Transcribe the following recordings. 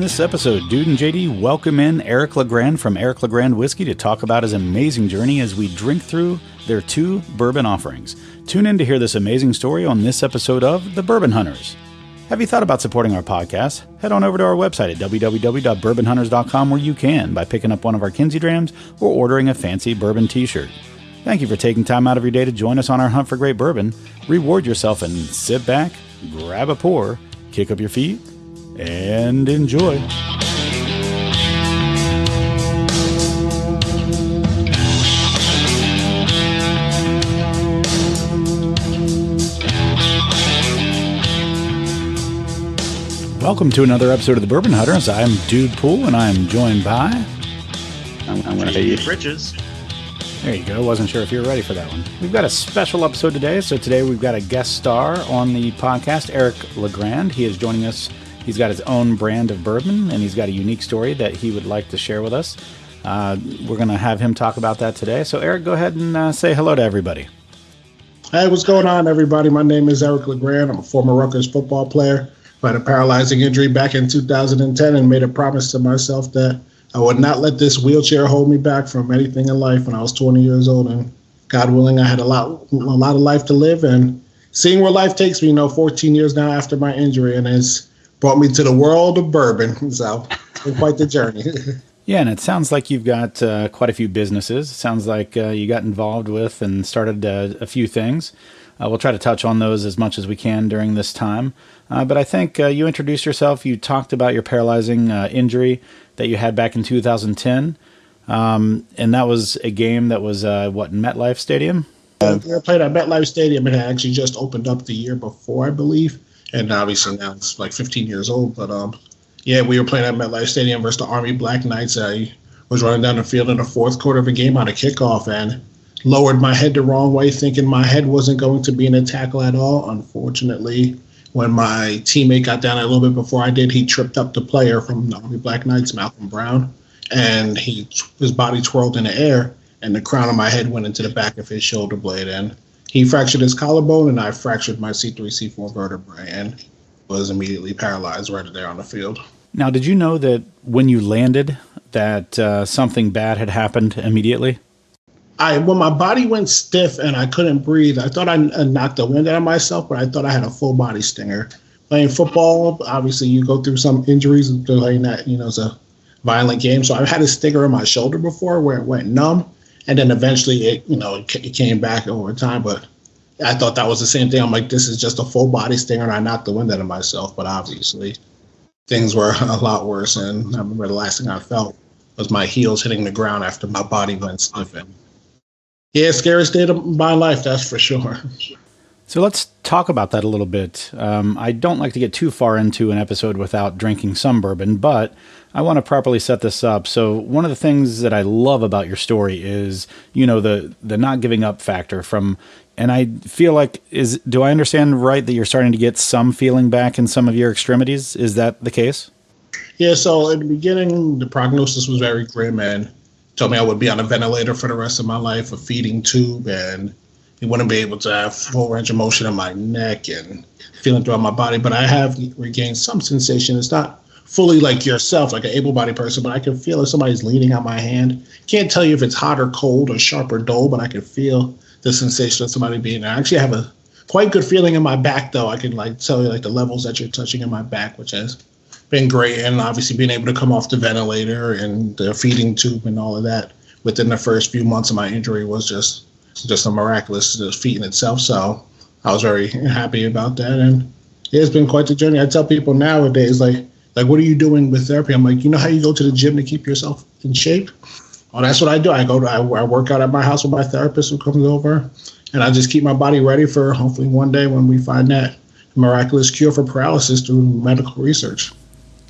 this episode, Dude and JD welcome in Eric LeGrand from Eric LeGrand Whiskey to talk about his amazing journey as we drink through their 2 bourbon offerings. Tune in to hear this amazing story on this episode of The Bourbon Hunters. Have you thought about supporting our podcast? Head on over to our website at www.bourbonhunters.com where you can by picking up one of our Kinsey drams or ordering a fancy bourbon t-shirt. Thank you for taking time out of your day to join us on our hunt for great bourbon. Reward yourself and sit back, grab a pour, kick up your feet, and enjoy. Welcome to another episode of the Bourbon Hunters. I'm Dude Pool, and I'm joined by... I'm going to be Bridges. There you go. Wasn't sure if you were ready for that one. We've got a special episode today. So today we've got a guest star on the podcast, Eric LeGrand. He is joining us. He's got his own brand of bourbon, and he's got a unique story that he would like to share with us. We're going to have him talk about that today. So Eric, go ahead and say hello to everybody. Hey, what's going on, everybody? My name is Eric LeGrand. I'm a former Rutgers football player who had a paralyzing injury back in 2010 and made a promise to myself that I would not let this wheelchair hold me back from anything in life when I was 20 years old. And God willing, I had a lot of life to live. And seeing where life takes me, 14 years now after my injury, and it's brought me to the world of bourbon. So it's been quite the journey. Yeah, and it sounds like you've got quite a few businesses. It sounds like you got involved with and started a few things. We'll try to touch on those as much as we can during this time. But I think you introduced yourself. You talked about your paralyzing injury that you had back in 2010. And that was a game that was, in MetLife Stadium? I played at MetLife Stadium. It had actually just opened up the year before, I believe. And obviously now it's like 15 years old. But we were playing at MetLife Stadium versus the Army Black Knights. I was running down the field in the fourth quarter of a game on a kickoff and lowered my head the wrong way, thinking my head wasn't going to be in a tackle at all. Unfortunately, when my teammate got down a little bit before I did, he tripped up the player from the Army Black Knights, Malcolm Brown, and his body twirled in the air, and the crown of my head went into the back of his shoulder blade, and he fractured his collarbone, and I fractured my C3, C4 vertebrae, and was immediately paralyzed right there on the field. Now, did you know that when you landed that something bad had happened immediately? When my body went stiff and I couldn't breathe, I thought I knocked the wind out of myself, but I thought I had a full body stinger. Playing football, obviously you go through some injuries playing that, it's a violent game. So I've had a stinger in my shoulder before where it went numb, and then eventually it came back over time. But I thought that was the same thing. I'm like, this is just a full body stinger, and I knocked the wind out of myself. But obviously things were a lot worse, and I remember the last thing I felt was my heels hitting the ground after my body went stiff. Yeah, scariest day of my life, that's for sure. So let's talk about that a little bit. I don't like to get too far into an episode without drinking some bourbon, but I want to properly set this up. So one of the things that I love about your story is, the not giving up factor and I feel like, do I understand right that you're starting to get some feeling back in some of your extremities? Is that the case? Yeah, so in the beginning, the prognosis was very grim and told me I would be on a ventilator for the rest of my life, a feeding tube, and you wouldn't be able to have full range of motion in my neck and feeling throughout my body. But I have regained some sensation. It's not fully like yourself, like an able-bodied person, but I can feel if somebody's leaning on my hand. Can't tell you if it's hot or cold or sharp or dull, but I can feel the sensation of somebody being there. I actually have a quite good feeling in my back, though. I can tell you the levels that you're touching in my back, which has been great. And obviously being able to come off the ventilator and the feeding tube and all of that within the first few months of my injury was just a miraculous feat in itself. So I was very happy about that. And it's been quite the journey. I tell people nowadays, like, what are you doing with therapy? I'm like, how you go to the gym to keep yourself in shape? Oh, that's what I do. I work out at my house with my therapist who comes over, and I just keep my body ready for hopefully one day when we find that miraculous cure for paralysis through medical research.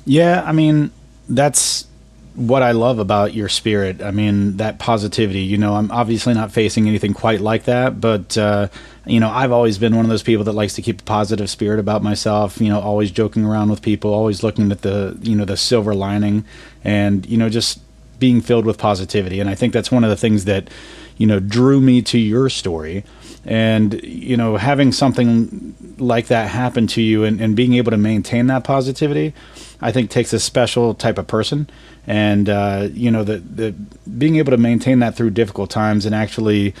Yeah, I mean, that's what I love about your spirit. I mean, that positivity. I'm obviously not facing anything quite like that, but, I've always been one of those people that likes to keep a positive spirit about myself, always joking around with people, always looking at the silver lining and, just being filled with positivity. And I think that's one of the things that, drew me to your story. And, having something like that happen to you and being able to maintain that positivity, I think takes a special type of person. And, the being able to maintain that through difficult times and actually,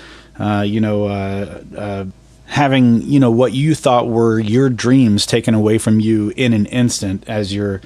having, what you thought were your dreams taken away from you in an instant as you're,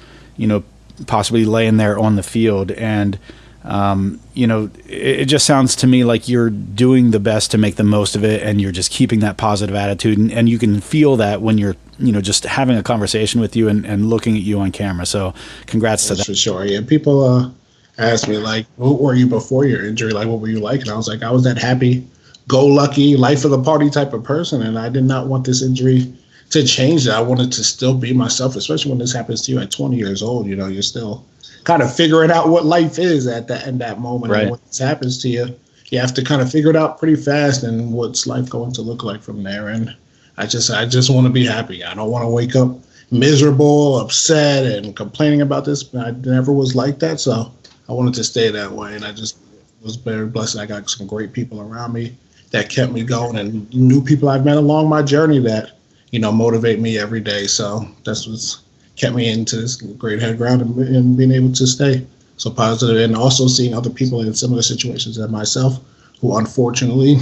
possibly laying there on the field. And, it just sounds to me like you're doing the best to make the most of it, and you're just keeping that positive attitude. And you can feel that when you're, just having a conversation with you and looking at you on camera. So congrats to that. For sure. Yeah. People ask me, like, what were you before your injury? Like, what were you like? And I was like, I was that happy-go-lucky, life of the party type of person. And I did not want this injury to change that. I wanted to still be myself, especially when this happens to you at 20 years old. You're still kind of figuring out what life is at that moment. Right. And when this happens to you, you have to kind of figure it out pretty fast, and what's life going to look like from there. And I just want to be happy. I don't want to wake up miserable, upset, and complaining about this. I never was like that, so I wanted to stay that way. And I just was very blessed. I got some great people around me that kept me going, and new people I've met along my journey that, motivate me every day. So that's what's kept me into this great head ground and being able to stay so positive, and also seeing other people in similar situations as myself who unfortunately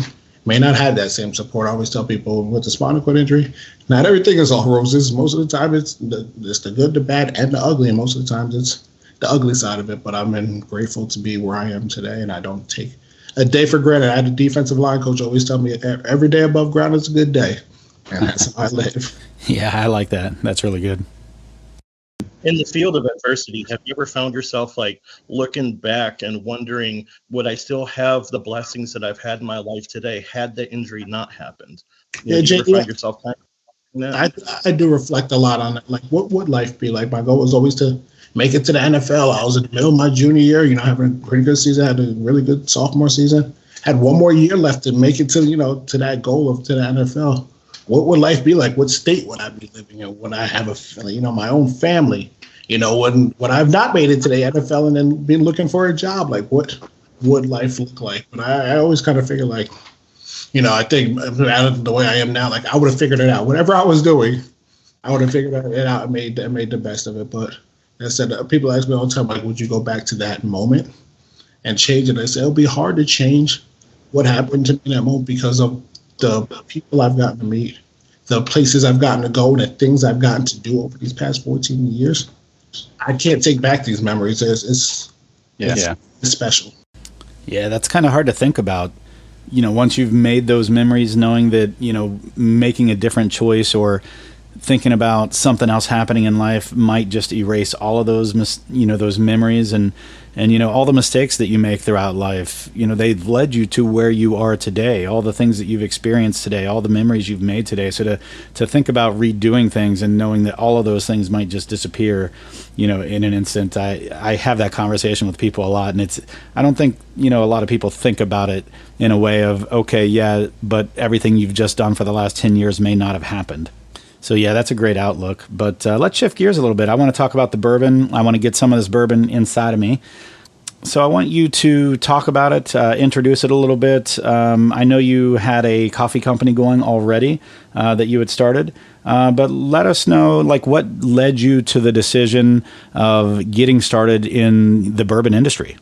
may not have that same support. I always tell people with the spinal cord injury, not everything is all roses. Most of the time it's the good, the bad, and the ugly, and most of the times it's the ugly side of it. But I'm grateful to be where I am today, and I don't take a day for granted. I had a defensive line coach always tell me every day above ground is a good day, and that's how I live. Yeah, I like that. That's really good. In the field of adversity, have you ever found yourself like looking back and wondering, would I still have the blessings that I've had in my life today had the injury not happened? Yeah, do you ever find yourself kind of, I do reflect a lot on it. Like, what would life be like? My goal was always to make it to the NFL. I was in the middle of my junior year, having a pretty good season. I had a really good sophomore season. Had one more year left to make it to that goal to the NFL. What would life be like? What state would I be living in? Would I have my own family? When I've not made it to the NFL and then been looking for a job, like what would life look like? But I always kind of figure like, I think the way I am now, like I would have figured it out. Whatever I was doing, I would have figured it out and made the best of it. But as I said, people ask me all the time, like, would you go back to that moment and change it? I say it'll be hard to change what happened to me in that moment because of the people I've gotten to meet, the places I've gotten to go, and the things I've gotten to do over these past 14 years. I can't take back these memories. It's special. Yeah, that's kind of hard to think about. Once you've made those memories, knowing that, making a different choice or thinking about something else happening in life might just erase all of those, those memories and all the mistakes that you make throughout life. They've led you to where you are today, all the things that you've experienced today, all the memories you've made today. So to think about redoing things and knowing that all of those things might just disappear, in an instant, I have that conversation with people a lot. And I don't think, a lot of people think about it in a way of, okay, yeah, but everything you've just done for the last 10 years may not have happened. So, yeah, that's a great outlook. But let's shift gears a little bit. I want to talk about the bourbon. I want to get some of this bourbon inside of me. So I want you to talk about it, introduce it a little bit. I know you had a coffee company going already that you had started. But let us know, like, what led you to the decision of getting started in the bourbon industry?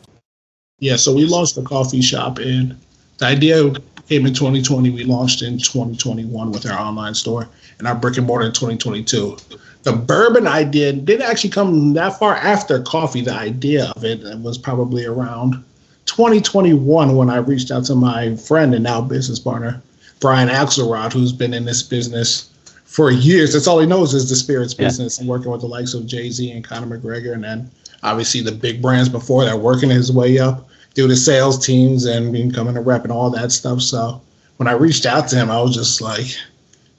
Yeah, so we launched a coffee shop, and the idea came in 2020. We launched in 2021 with our online store and our brick and mortar in 2022. The bourbon idea didn't actually come that far after coffee. The idea of it was probably around 2021 when I reached out to my friend and now business partner, Brian Axelrod, who's been in this business for years. That's all he knows is the spirits business and working with the likes of Jay-Z and Conor McGregor. And then obviously the big brands before that, working his way up through the sales teams and becoming a rep and all that stuff. So when I reached out to him, I was just like,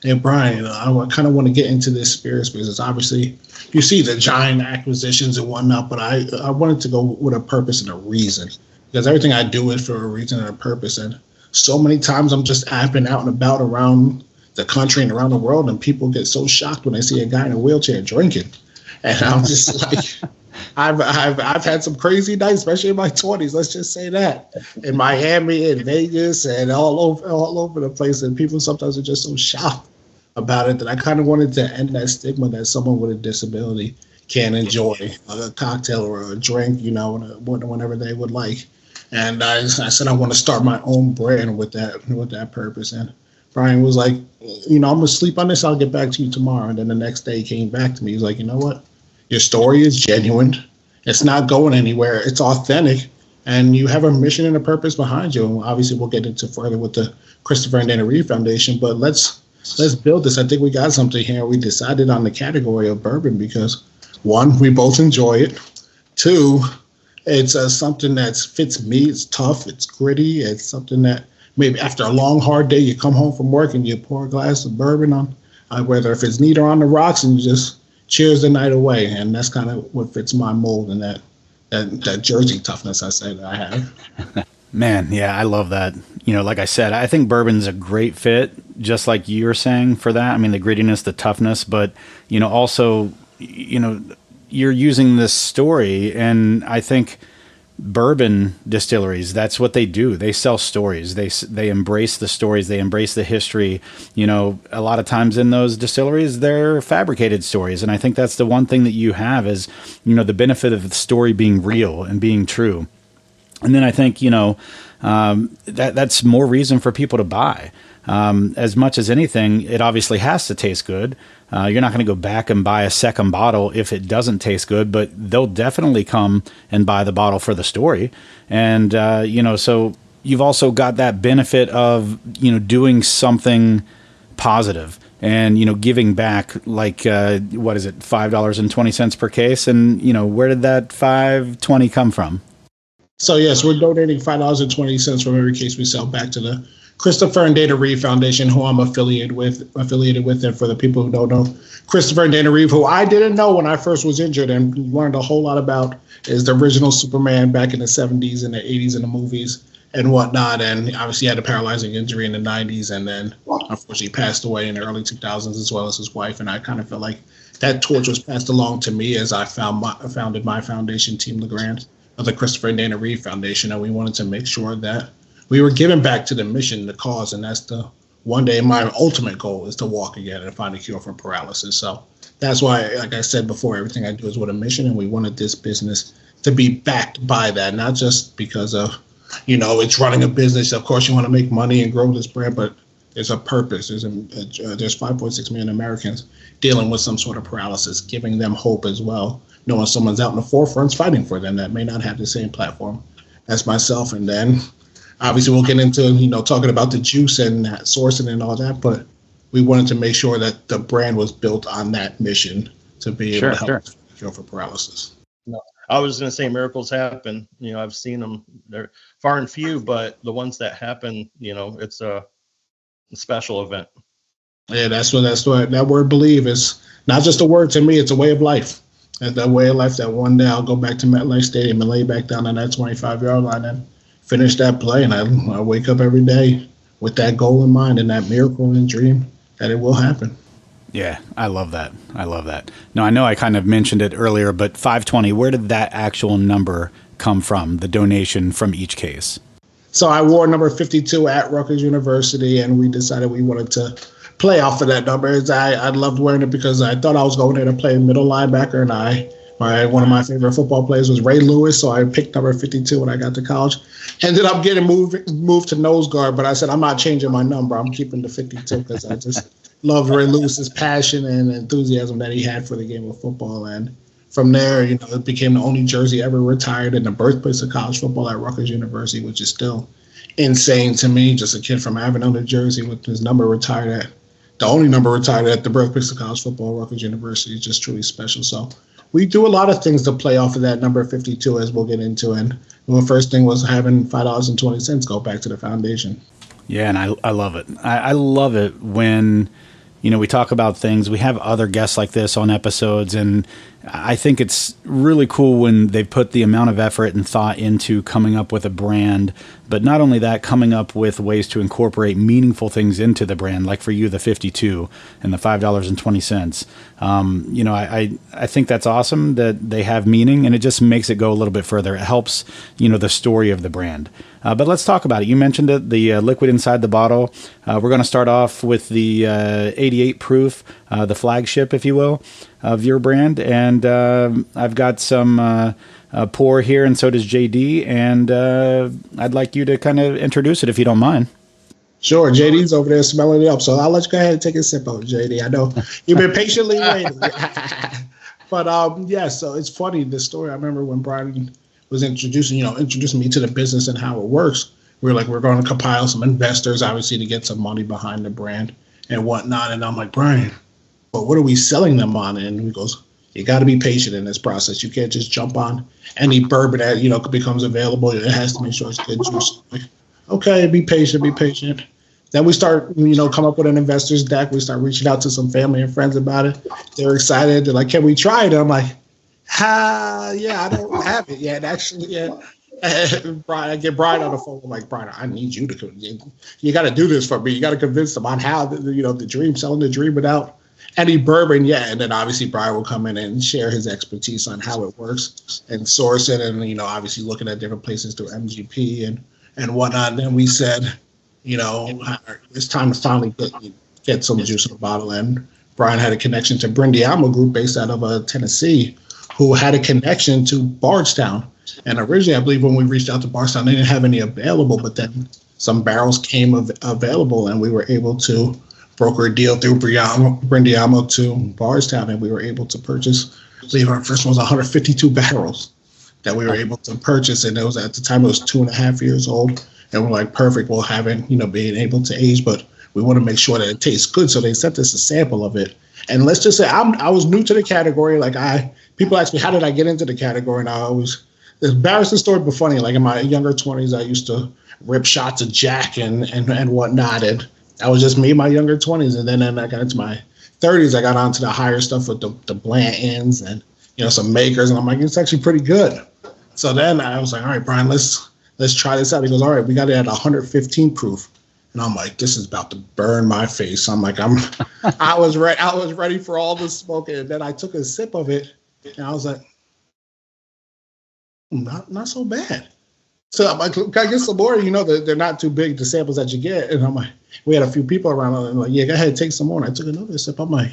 hey, Brian, I kind of want to get into this spirits business. Obviously, you see the giant acquisitions and whatnot, but I wanted to go with a purpose and a reason, because everything I do is for a reason and a purpose. And so many times I've been out and about around the country and around the world, and people get so shocked when they see a guy in a wheelchair drinking. And I'm just like, I've had some crazy nights, especially in my 20s. Let's just say that, in Miami and Vegas and all over the place. And people sometimes are just so shocked about it that I kind of wanted to end that stigma that someone with a disability can enjoy a cocktail or a drink, whenever they would like. And I said I want to start my own brand with that purpose. And Brian was like, I'm gonna sleep on this. I'll get back to you tomorrow. And then the next day he came back to me. He's like, you know what? Your story is genuine. It's not going anywhere. It's authentic, and you have a mission and a purpose behind you. And obviously, we'll get into further with the Christopher and Dana Reeve Foundation. But let's build this. I think we got something here. We decided on the category of bourbon because, one, we both enjoy it. Two, it's something that fits me. It's tough. It's gritty. It's something that maybe after a long, hard day, you come home from work and you pour a glass of bourbon on, whether if it's neat or on the rocks, and you just cheers the night away. And that's kind of what fits my mold and that Jersey toughness I say that I have. Man, yeah, I love that. Like I said, I think bourbon's a great fit, just like you were saying for that. I mean, the grittiness, the toughness, but, also, you're using this story, and I think bourbon distilleries, that's what they do. They sell stories. They embrace the stories. They embrace the history. A lot of times in those distilleries, they're fabricated stories. And I think that's the one thing that you have is, the benefit of the story being real and being true. And then I think, that's more reason for people to buy. As much as anything, it obviously has to taste good. You're not going to go back and buy a second bottle if it doesn't taste good, but they'll definitely come and buy the bottle for the story. And, so you've also got that benefit of, doing something positive and, giving back like, what is it, $5.20 per case. And, where did that $5.20 come from? So, yes, we're donating $5.20 from every case we sell back to the Christopher and Dana Reeve Foundation, who I'm affiliated with. And for the people who don't know, Christopher and Dana Reeve, who I didn't know when I first was injured and learned a whole lot about, is the original Superman back in the 70s and the 80s in the movies and whatnot. And obviously had a paralyzing injury in the 90s and then unfortunately passed away in the early 2000s, as well as his wife. And I kind of felt like that torch was passed along to me as I founded my foundation, Team LeGrand, of the Christopher and Dana Reeve Foundation. And we wanted to make sure that we were giving back to the mission, the cause, and that's the one day my ultimate goal is to walk again and find a cure for paralysis. So that's why, like I said before, everything I do is with a mission, and we wanted this business to be backed by that, not just because of, it's running a business. Of course, you want to make money and grow this brand, but there's a purpose. There's 5.6 million Americans dealing with some sort of paralysis, giving them hope as well, knowing someone's out in the forefront fighting for them that may not have the same platform as myself. And then obviously, we'll get into, talking about the juice and that sourcing and all that, but we wanted to make sure that the brand was built on that mission to be able to help cure for paralysis. No, I was going to say miracles happen. I've seen them. They're far and few, but the ones that happen, it's a special event. Yeah, that's what that word believe is not just a word to me. It's a way of life. And that way of life that one day I'll go back to MetLife Stadium and lay back down on that 25-yard line and finish that play, and I wake up every day with that goal in mind and that miracle and dream that it will happen. Yeah, I love that. Now, I know I kind of mentioned it earlier, but 520, where did that actual number come from, the donation from each case? So I wore number 52 at Rutgers University, and we decided we wanted to play off of that number. I loved wearing it because I thought I was going there to play middle linebacker, and one of my favorite football players was Ray Lewis, so I picked number 52 when I got to college. Ended up getting moved to nose guard, but I said, I'm not changing my number. I'm keeping the 52 because I just loved Ray Lewis's passion and enthusiasm that he had for the game of football. And from there, it became the only jersey ever retired in the birthplace of college football at Rutgers University, which is still insane to me. Just a kid from Avenel, New Jersey, with his number retired at the only number retired at the birthplace of college football, Rutgers University, is just truly special. So we do a lot of things to play off of that number 52, as we'll get into. And the first thing was having $5.20 go back to the foundation. Yeah, and I love it. I love it when, we talk about things. We have other guests like this on episodes, and I think it's really cool when they put the amount of effort and thought into coming up with a brand but not only that, coming up with ways to incorporate meaningful things into the brand, like for you, the 52 and the $5.20. I think that's awesome that they have meaning, and it just makes it go a little bit further. It helps, the story of the brand. But let's talk about it. You mentioned it, the liquid inside the bottle. We're going to start off with the 88 proof, the flagship, if you will, of your brand. And I've got some pour here, and so does JD. And I'd like you to kind of introduce it, if you don't mind. Sure. JD's over there smelling it up. So I'll let you go ahead and take a sip of it, JD. I know you've been patiently waiting. But so it's funny, this story. I remember when Brian was introducing me to the business and how it works. We were like, we're going to compile some investors, obviously, to get some money behind the brand and whatnot. And I'm like, Brian, but what are we selling them on? And he goes, you got to be patient in this process. You can't just jump on any bourbon that, becomes available. It has to make sure it's good juice. Like, okay, be patient. Then we start, come up with an investors deck. We start reaching out to some family and friends about it. They're excited. They're like, can we try it? And I'm like, I don't have it yet. Actually, yeah. Brian, I get Brian on the phone. I'm like, Brian, I need you to, you got to do this for me. You got to convince them on how, the dream, selling the dream without any bourbon. Yeah. And then obviously Brian will come in and share his expertise on how it works and source it. And, obviously looking at different places through MGP and whatnot. And then we said, it's time to finally get some juice in the bottle. And Brian had a connection to Brindiamo Group based out of Tennessee, who had a connection to Bardstown. And originally, I believe when we reached out to Bardstown, they didn't have any available, but then some barrels came available, and we were able to broker a deal through Brindiamo to Bardstown, and we were able to purchase, I believe our first one was 152 barrels that we were able to purchase, and it was at the time it was 2.5 years old, and we're like, perfect, we'll have it, being able to age, but we want to make sure that it tastes good, so they sent us a sample of it. And let's just say I was new to the category. Like people ask me, how did I get into the category? And the embarrassing story, but funny. Like in my younger 20s, I used to rip shots of Jack and whatnot. And that was just me in my younger 20s. And then I got into my 30s, I got onto the higher stuff with the Blantons and, some makers. And I'm like, it's actually pretty good. So then I was like, all right, Brian, let's try this out. He goes, all right, we got it at 115 proof. And I'm like, this is about to burn my face. I'm like, I was ready for all the smoke. And then I took a sip of it, and I was like, not so bad. So I'm like, can I get some more? They're not too big, the samples that you get. And I'm like, we had a few people around, and I'm like, yeah, go ahead, take some more. And I took another sip. I'm like,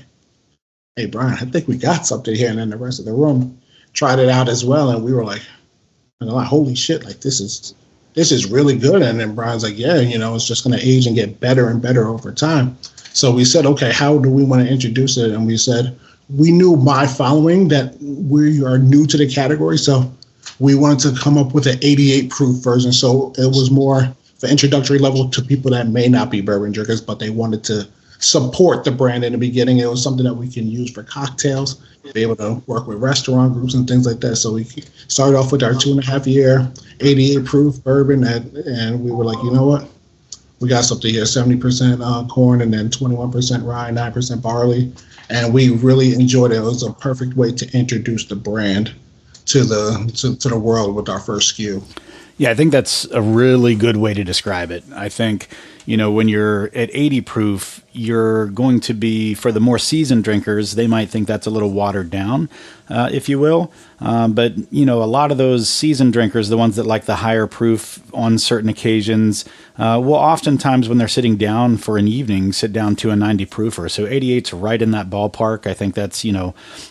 hey, Brian, I think we got something here. And then the rest of the room tried it out as well. And we were like, holy shit, like this is really good. And then Brian's like, yeah, it's just going to age and get better and better over time. So we said, okay, how do we want to introduce it? And we said, we knew my following that we are new to the category. So we wanted to come up with an 88 proof version. So it was more for introductory level to people that may not be bourbon drinkers, but they wanted to support the brand in the beginning. It was something that we can use for cocktails, be able to work with restaurant groups and things like that. So we started off with our 2.5 year 88 proof bourbon, and we were like, you know what? We got something here, 70% corn and then 21% rye, 9% barley. And we really enjoyed it. It was a perfect way to introduce the brand to the world with our first SKU. Yeah, I think that's a really good way to describe it. I think, when you're at 80 proof, you're going to be, for the more seasoned drinkers, they might think that's a little watered down, if you will. But, a lot of those seasoned drinkers, the ones that like the higher proof on certain occasions, will oftentimes when they're sitting down for an evening, sit down to a 90 proofer. So 88's right in that ballpark. I think that's,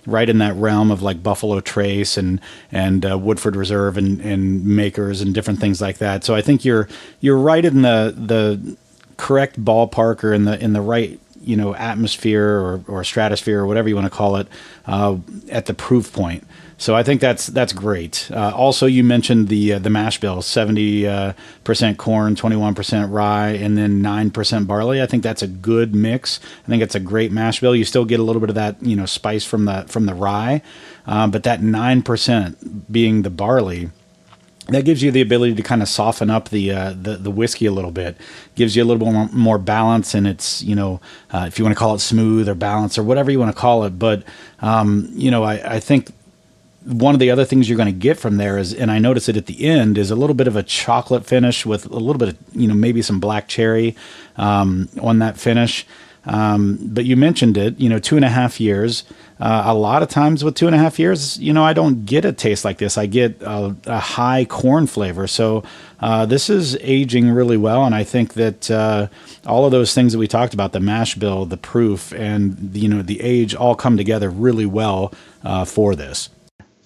right in that realm of like Buffalo Trace and Woodford Reserve and Makers and different things like that. So I think you're right in the correct ballpark, or in the right atmosphere or stratosphere or whatever you want to call it, at the proof point. So I think that's great. Also, you mentioned the mash bill, 70% corn, 21% rye, and then 9% barley. I think that's a good mix. I think it's a great mash bill. You still get a little bit of that spice from the rye, but that 9% being the barley, that gives you the ability to kind of soften up the whiskey a little bit. Gives you a little bit more balance, and it's if you want to call it smooth or balance or whatever you want to call it. But I think one of the other things you're going to get from there is, and I notice it at the end, is a little bit of a chocolate finish with a little bit of, maybe some black cherry on that finish. But you mentioned it, 2.5 years. A lot of times with 2.5 years, I don't get a taste like this. I get a high corn flavor. So this is aging really well. And I think that all of those things that we talked about, the mash bill, the proof, and the age all come together really well for this.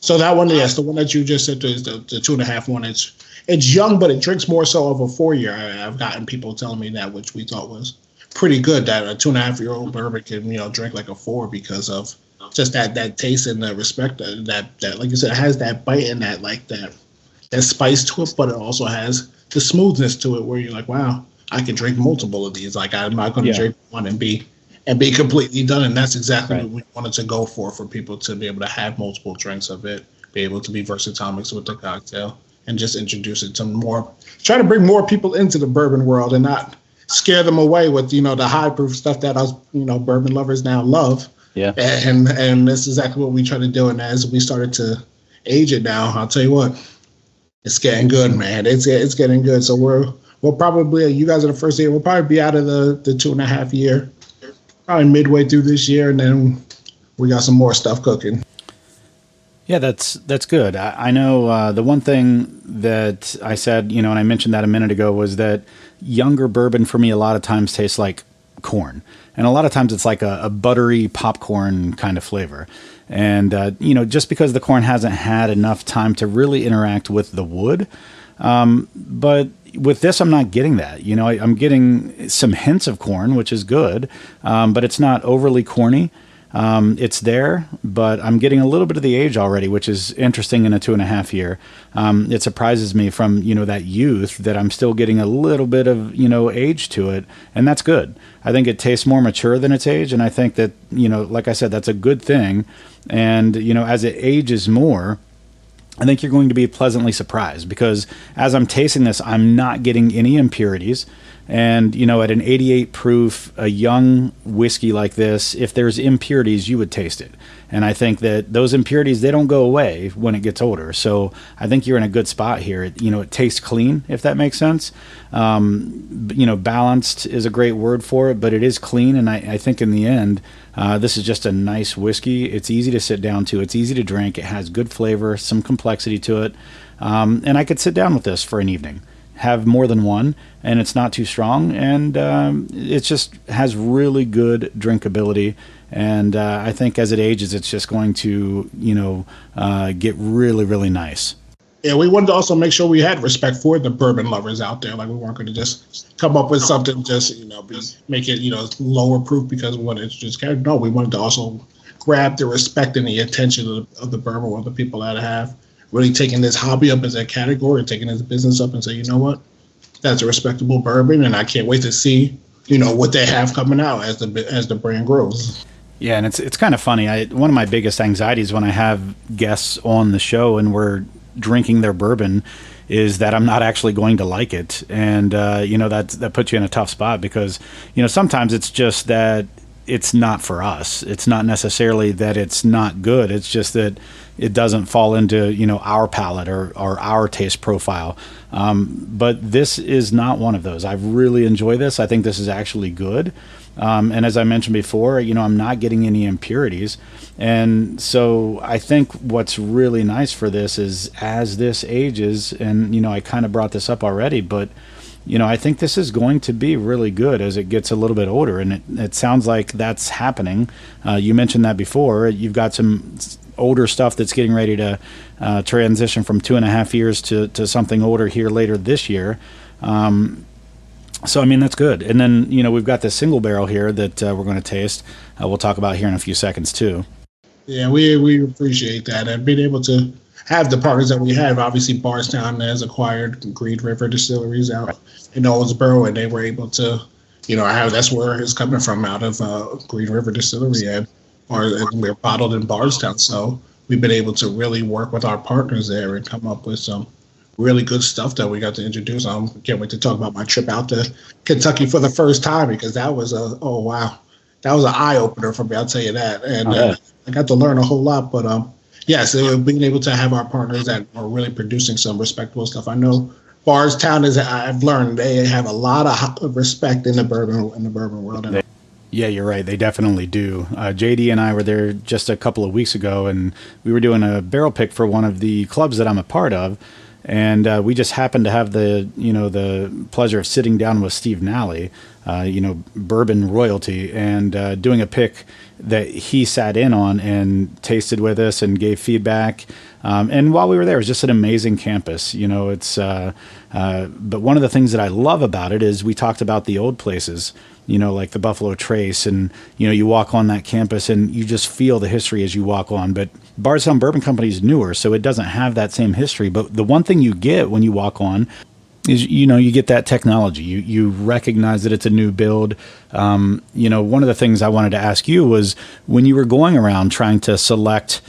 So that one, yes, the one that you just said is the 2.5 one. It's young, but it drinks more so of a 4-year. I've gotten people telling me that, which we thought was pretty good, that a 2.5-year-old bourbon can drink like a 4 because of just that taste and the respect that like you said, it has that bite and that spice to it, but it also has the smoothness to it where you're like, wow, I can drink multiple of these. Like, I'm not going to drink one and be completely done. And that's exactly what we wanted to go for people to be able to have multiple drinks of it, be able to be versatile mixed with the cocktail, and just introduce it to more, try to bring more people into the bourbon world and not scare them away with, the high proof stuff that us, bourbon lovers now love. Yeah. And that's exactly what we try to do. And as we started to age it now, I'll tell you what, it's getting good, man. It's getting good. So we'll probably, you guys are the first year, we'll probably be out of the 2.5 year, probably midway through this year. And then we got some more stuff cooking. Yeah, that's good. I know the one thing that I said, and I mentioned that a minute ago, was that younger bourbon for me a lot of times tastes like corn. And a lot of times it's like a buttery popcorn kind of flavor. And, just because the corn hasn't had enough time to really interact with the wood. But with this, I'm not getting that. I'm getting some hints of corn, which is good, but it's not overly corny. It's there, but I'm getting a little bit of the age already, which is interesting in a 2.5 year. It surprises me from, that youth that I'm still getting a little bit of, age to it. And that's good. I think it tastes more mature than its age. And I think that, like I said, that's a good thing. And, as it ages more, I think you're going to be pleasantly surprised because as I'm tasting this, I'm not getting any impurities. And, at an 88 proof, a young whiskey like this, if there's impurities, you would taste it. And I think that those impurities, they don't go away when it gets older. So I think you're in a good spot here. It tastes clean, if that makes sense. Balanced is a great word for it, but it is clean. And I think in the end, this is just a nice whiskey. It's easy to sit down to. It's easy to drink. It has good flavor, some complexity to it. And I could sit down with this for an evening, have more than one, and it's not too strong, and it just has really good drinkability. And I think as it ages, it's just going to, get really, really nice. Yeah, we wanted to also make sure we had respect for the bourbon lovers out there. Like, we weren't going to just come up with something make it, lower proof because we wanted to just carry. No, we wanted to also grab the respect and the attention of the bourbon world, the people that have really taking this hobby up as a category, taking this business up and say, you know what, that's a respectable bourbon, and I can't wait to see, what they have coming out as the brand grows. Yeah, and it's kind of funny. One of my biggest anxieties when I have guests on the show and we're drinking their bourbon is that I'm not actually going to like it, and that puts you in a tough spot because sometimes it's just that it's not for us. It's not necessarily that it's not good. It's just that it doesn't fall into, our palate or our taste profile. But this is not one of those. I really enjoy this. I think this is actually good. And as I mentioned before, I'm not getting any impurities. And so I think what's really nice for this is as this ages, and, I kind of brought this up already, but I think this is going to be really good as it gets a little bit older, and it sounds like that's happening. You mentioned that before. You've got some older stuff that's getting ready to transition from 2.5 years to something older here later this year. So, that's good. And then, we've got this single barrel here that we're going to taste. We'll talk about here in a few seconds, too. Yeah, we appreciate that. And being able to have the partners that we have. Obviously, Bardstown has acquired Green River Distilleries out in Owensboro, and they were able to, that's where it's coming from, out of Green River Distillery, and we're bottled in Bardstown. So we've been able to really work with our partners there and come up with some really good stuff that we got to introduce. I can't wait to talk about my trip out to Kentucky for the first time, because that was that was an eye opener for me. I'll tell you that, and I got to learn a whole lot. But Yes, being able to have our partners that are really producing some respectable stuff. I know Bardstown is. I've learned they have a lot of respect in the bourbon world. Yeah, you're right. They definitely do. JD and I were there just a couple of weeks ago, and we were doing a barrel pick for one of the clubs that I'm a part of. And we just happened to have the pleasure of sitting down with Steve Nally, bourbon royalty, and doing a pick that he sat in on and tasted with us and gave feedback. And while we were there, it was just an amazing campus. But one of the things that I love about it is we talked about the old places, like the Buffalo Trace, and, you walk on that campus and you just feel the history as you walk on. But Bardstown Bourbon Company is newer, so it doesn't have that same history. But the one thing you get when you walk on is, you get that technology. You recognize that it's a new build. One of the things I wanted to ask you was when you were going around trying to select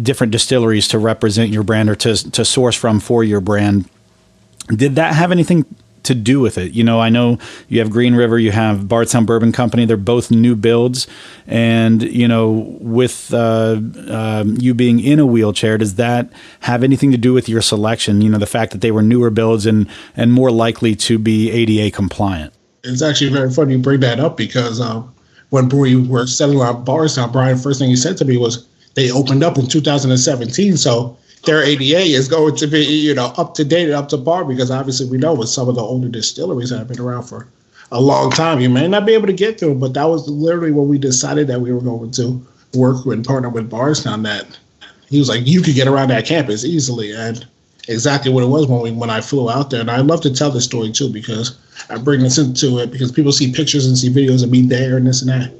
different distilleries to represent your brand or to source from for your brand, did that have anything to do with it? I know you have Green River, you have Bardstown Bourbon Company. They're both new builds. And, with you being in a wheelchair, does that have anything to do with your selection? The fact that they were newer builds and more likely to be ADA compliant? It's actually very funny you bring that up because when we were selling our Bardstown, Brian, first thing he said to me was they opened up in 2017. So their ADA is going to be, up to date and up to par, because obviously we know with some of the older distilleries that have been around for a long time, you may not be able to get through, but that was literally when we decided that we were going to work and partner with Bardstown, that he was like, you could get around that campus easily. And exactly what it was when I flew out there. And I love to tell this story too, because I bring this into it because people see pictures and see videos of me there and this and that.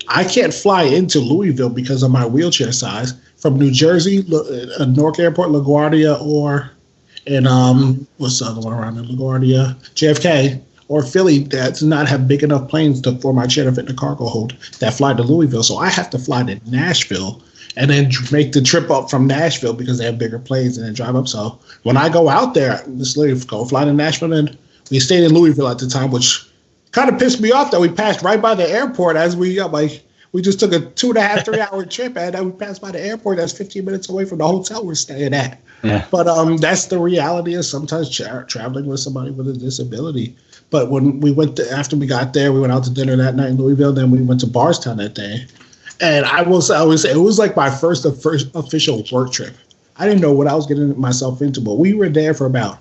I can't fly into Louisville because of my wheelchair size from New Jersey, Newark Airport, LaGuardia, or in what's the other one around there? LaGuardia, JFK, or Philly. That does not have big enough planes for my chair to fit in the cargo hold that fly to Louisville. So I have to fly to Nashville and then make the trip up from Nashville because they have bigger planes and then drive up. So when I go out there, just go fly to Nashville, and we stayed in Louisville at the time, which kind of pissed me off that we passed right by the airport as we got we just took a 2.5, 3 hour trip, and then we passed by the airport that's 15 minutes away from the hotel we're staying at. Yeah. But that's the reality of sometimes traveling with somebody with a disability. But when we after we got there, we went out to dinner that night in Louisville. Then we went to Bardstown that day. And I will say it was like my first official work trip. I didn't know what I was getting myself into, but we were there for about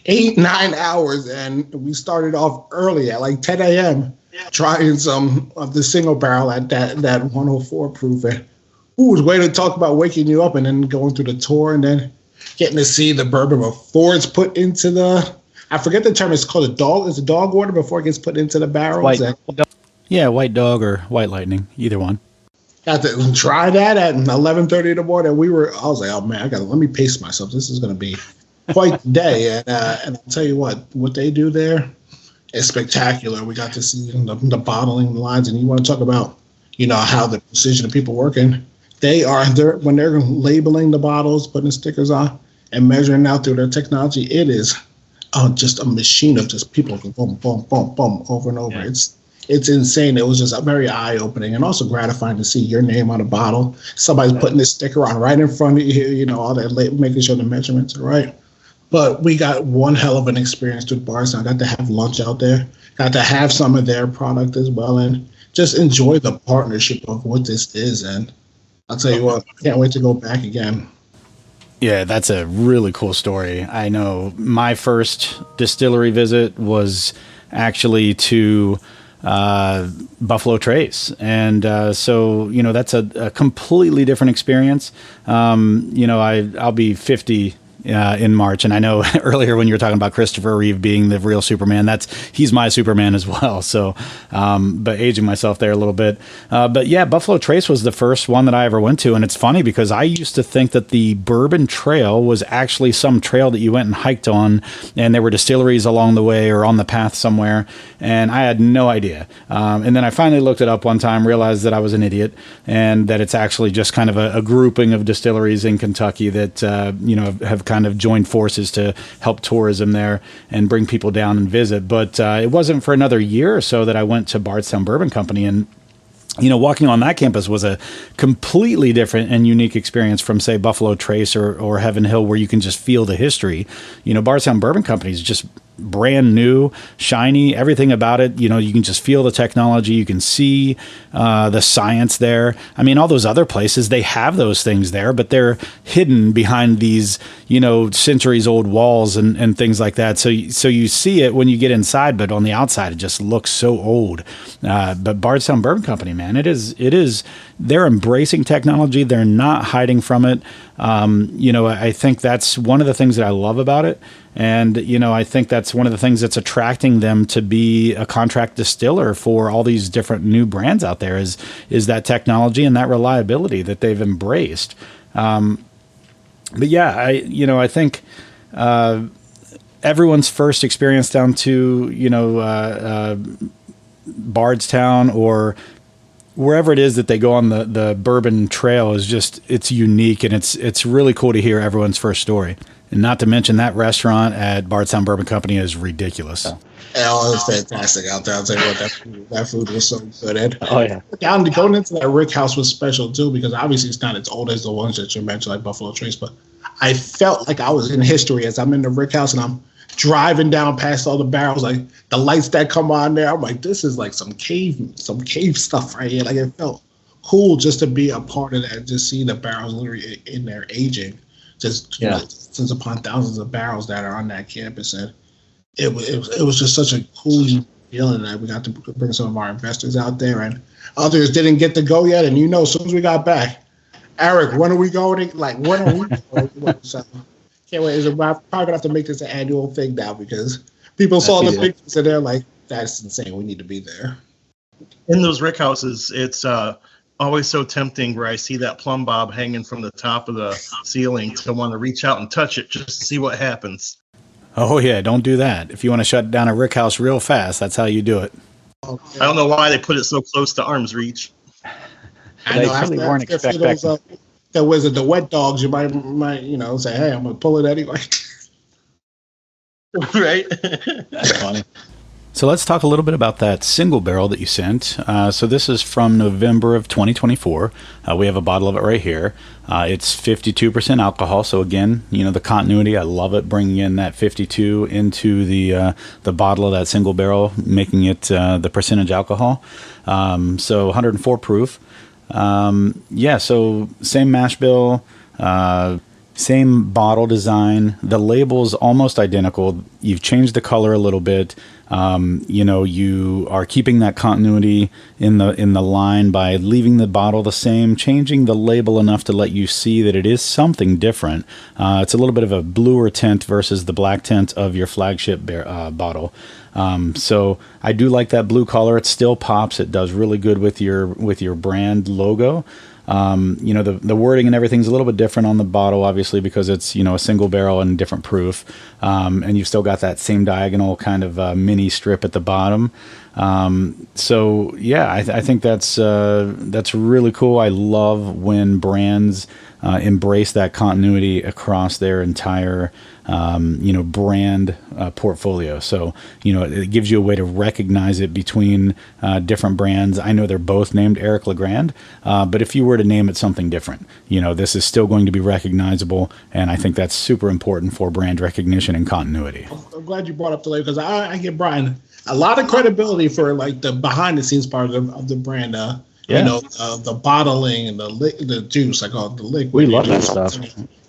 8-9 hours, and we started off early at like 10 a.m. trying some of the single barrel at that 104 proof. And who was waiting to talk about waking you up and then going through the tour and then getting to see the bourbon before it's put into I forget the term, it's called it's a dog water before it gets put into the barrel. White dog or white lightning, either one. Got to try that at 11:30 in the morning. I was like, oh man, let me pace myself. This is going to be quite the day. And I'll tell you what they do there is spectacular. We got to see the bottling lines, and you want to talk about, how the precision of people working. When they're labeling the bottles, putting the stickers on, and measuring out through their technology, it is just a machine of just people boom, boom, boom, boom, over and over. Yeah. It's insane. It was just very eye-opening and also gratifying to see your name on a bottle. Somebody's putting this sticker on right in front of you, all that, making sure the measurements are right. But we got one hell of an experience with Bardstown. I got to have lunch out there, got to have some of their product as well, and just enjoy the partnership of what this is. And I'll tell you what, I can't wait to go back again. Yeah, that's a really cool story. I know my first distillery visit was actually to Buffalo Trace. And so, that's a completely different experience. I'll be 50 in March. And I know earlier when you were talking about Christopher Reeve being the real Superman, he's my Superman as well. So, but aging myself there a little bit. But yeah, Buffalo Trace was the first one that I ever went to. And it's funny because I used to think that the Bourbon Trail was actually some trail that you went and hiked on, and there were distilleries along the way or on the path somewhere. And I had no idea. And then I finally looked it up one time, realized that I was an idiot, and that it's actually just kind of a grouping of distilleries in Kentucky that, have kind of joined forces to help tourism there and bring people down and visit. But it wasn't for another year or so that I went to Bardstown Bourbon Company, and walking on that campus was a completely different and unique experience from, say, Buffalo Trace or Heaven Hill, where you can just feel the history. Bardstown Bourbon Company is just brand new, shiny, everything about it. You can just feel the technology. You can see the science there. I mean, all those other places, they have those things there, but they're hidden behind these, centuries old walls and things like that. So you see it when you get inside, but on the outside, it just looks so old. But Bardstown Bourbon Company, man, it is, they're embracing technology. They're not hiding from it. I think that's one of the things that I love about it. And, I think that's one of the things that's attracting them to be a contract distiller for all these different new brands out there is that technology and that reliability that they've embraced. But yeah, I think everyone's first experience down to, Bardstown or wherever it is that they go on the bourbon trail is just, it's unique, and it's really cool to hear everyone's first story. And not to mention that restaurant at Bardstown Bourbon Company is ridiculous. Oh, it was fantastic out there. I'll tell you what, that food was so good. And going into that Rick House was special too, because obviously it's not as old as the ones that you mentioned, like Buffalo Trace, but I felt like I was in history as I'm in the Rick House and I'm driving down past all the barrels, like the lights that come on there. I'm like, this is like some cave stuff right here. Like, it felt cool just to be a part of that, just see the barrels literally in there aging. Just tons upon thousands of barrels that are on that campus, and it was just such a cool feeling that we got to bring some of our investors out there, and others didn't get to go yet. And as soon as we got back, Eric, when are we going? Like, when are we going? So, can't wait. I'm probably gonna have to make this an annual thing now, because people saw the pictures and they're like, "That's insane. We need to be there." In those Rick houses, it's always so tempting where I see that plumb bob hanging from the top of the ceiling to want to reach out and touch it just to see what happens. Oh yeah, don't do that. If you want to shut down a Rick House real fast, that's how you do it. Okay. I don't know why they put it so close to arm's reach. I know. After the wet dogs, you might say, "Hey, I'm gonna pull it anyway." Right. That's funny. So let's talk a little bit about that single barrel that you sent. So this is from November of 2024. We have a bottle of it right here. It's 52% alcohol. So again, the continuity, I love it, bringing in that 52 into the bottle of that single barrel, making it the percentage alcohol. So 104 proof. So same mash bill, same bottle design. The label's almost identical. You've changed the color a little bit. You are keeping that continuity in the line by leaving the bottle the same, changing the label enough to let you see that it is something different. It's a little bit of a bluer tint versus the black tint of your flagship bottle. So I do like that blue color. It still pops. It does really good with your brand logo. The wording and everything's a little bit different on the bottle, obviously, because it's, a single barrel and different proof. And you've still got that same diagonal kind of mini strip at the bottom. I think that's really cool. I love when brands embrace that continuity across their entire brand portfolio. So, it gives you a way to recognize it between different brands. I know they're both named Eric LeGrand, but if you were to name it something different, this is still going to be recognizable. And I think that's super important for brand recognition and continuity. I'm glad you brought up the label, because I give Brian a lot of credibility for like the behind the scenes part of the brand. The bottling and the juice, I call it the liquid. We love that stuff.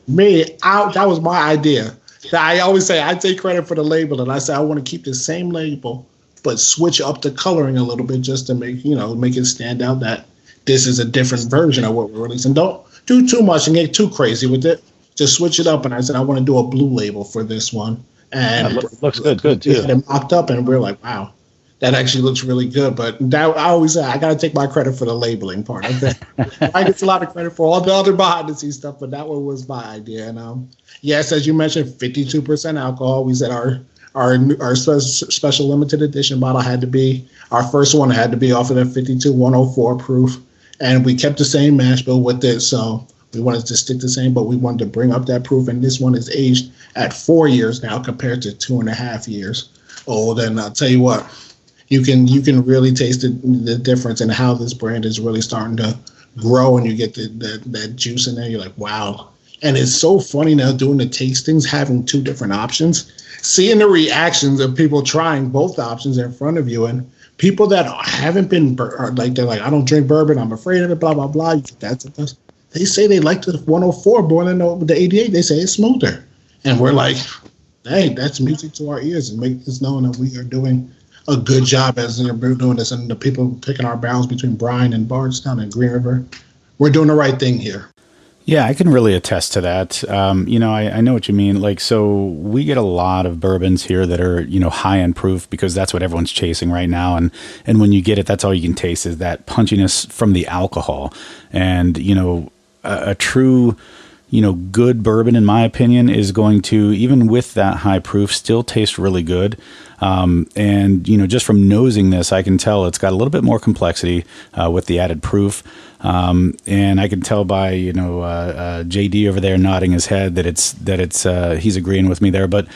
That was my idea. I always say I take credit for the label, and I say I want to keep the same label, but switch up the coloring a little bit just to make it stand out that this is a different version of what we're releasing. Don't do too much and get too crazy with it. Just switch it up. And I said I want to do a blue label for this one, and looks good too. And it mocked up, and we're like, wow, that actually looks really good. But I always say I got to take my credit for the labeling part. I get a lot of credit for all the other behind the scenes stuff, but that one was my idea. And yes, as you mentioned, 52% alcohol. We said our special limited edition bottle had to be, our first one had to be off of that 52 104 proof, and we kept the same mash bill with it. So we wanted to stick the same, but we wanted to bring up that proof. And this one is aged at 4 years now compared to 2.5 years old. And I'll tell you what, you can really taste the difference in how this brand is really starting to grow, and you get that juice in there. You're like, wow. And it's so funny now doing the tastings, having two different options, seeing the reactions of people trying both options in front of you, and people that haven't been like, they're like, I don't drink bourbon, I'm afraid of it, blah blah blah. They say they like the 104 more than the 88. They say it's smoother, and we're like, hey, that's music to our ears, and make this known that we are doing a good job as they're doing this, and the people picking our barrels between Bryan and Bardstown and Green River, we're doing the right thing here. Yeah, I can really attest to that. I know what you mean. Like, so we get a lot of bourbons here that are, high end proof, because that's what everyone's chasing right now. And when you get it, that's all you can taste is that punchiness from the alcohol. And, a true, good bourbon, in my opinion, is going to, even with that high proof, still taste really good. Just from nosing this, I can tell it's got a little bit more complexity with the added proof. And I can tell by, JD over there nodding his head that it's he's agreeing with me there. But,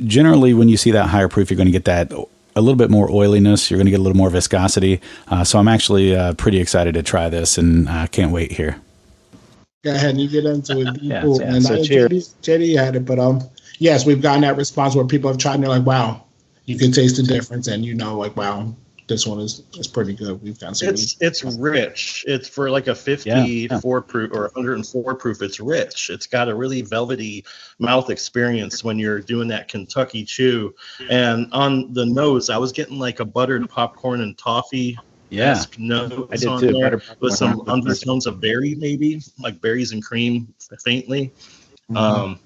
generally when you see that higher proof, you're going to get that a little bit more oiliness. You're going to get a little more viscosity. So I'm actually pretty excited to try this, and can't wait here. Go ahead and you get into it. So cheers. JD had it, but yes, we've gotten that response where people have tried and they're like, wow, you can taste the difference, and like, wow, this one is pretty good. We've got some. It's rich. It's for like a 54 proof or 104 proof. It's rich. It's got a really velvety mouth experience when you're doing that Kentucky chew. And on the nose, I was getting like a buttered popcorn and toffee. Yeah, notes I did on too. There with some undertones of berry, maybe like berries and cream, faintly. Mm-hmm.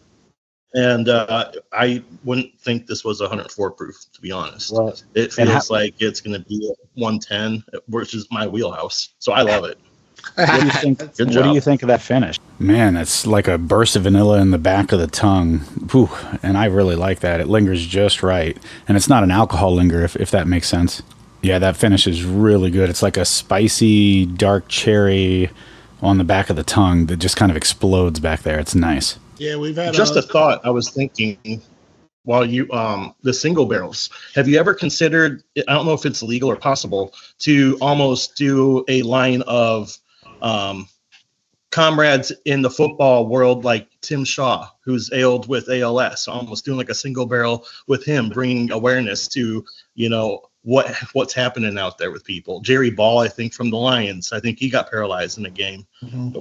I wouldn't think this was 104 proof, to be honest. Well, it feels like it's going to be 110, which is my wheelhouse. So I love it. What do you think? What do you think of that finish? Man, it's like a burst of vanilla in the back of the tongue. Whew, and I really like that. It lingers just right. And it's not an alcohol linger, if that makes sense. Yeah, that finish is really good. It's like a spicy, dark cherry on the back of the tongue that just kind of explodes back there. It's nice. Yeah, we've had just a thought. I was thinking while you the single barrels. Have you ever considered? I don't know if it's legal or possible to almost do a line of comrades in the football world, like Tim Shaw, who's ailed with ALS. Almost doing like a single barrel with him, bringing awareness to what's happening out there with people. Jerry Ball, I think, from the Lions. I think he got paralyzed in a game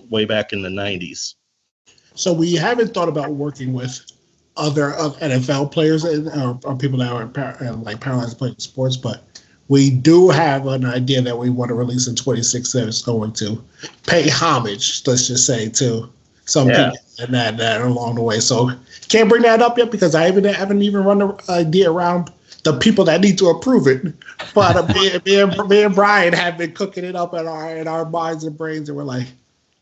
way back in the 90s. So we haven't thought about working with other NFL players or people that are paralyzed playing sports, but we do have an idea that we want to release in 26 that is going to pay homage, let's just say, to some people and that along the way. So can't bring that up yet because I haven't even run the idea around the people that need to approve it. But me and Bryan have been cooking it up in our minds and brains, and we're like,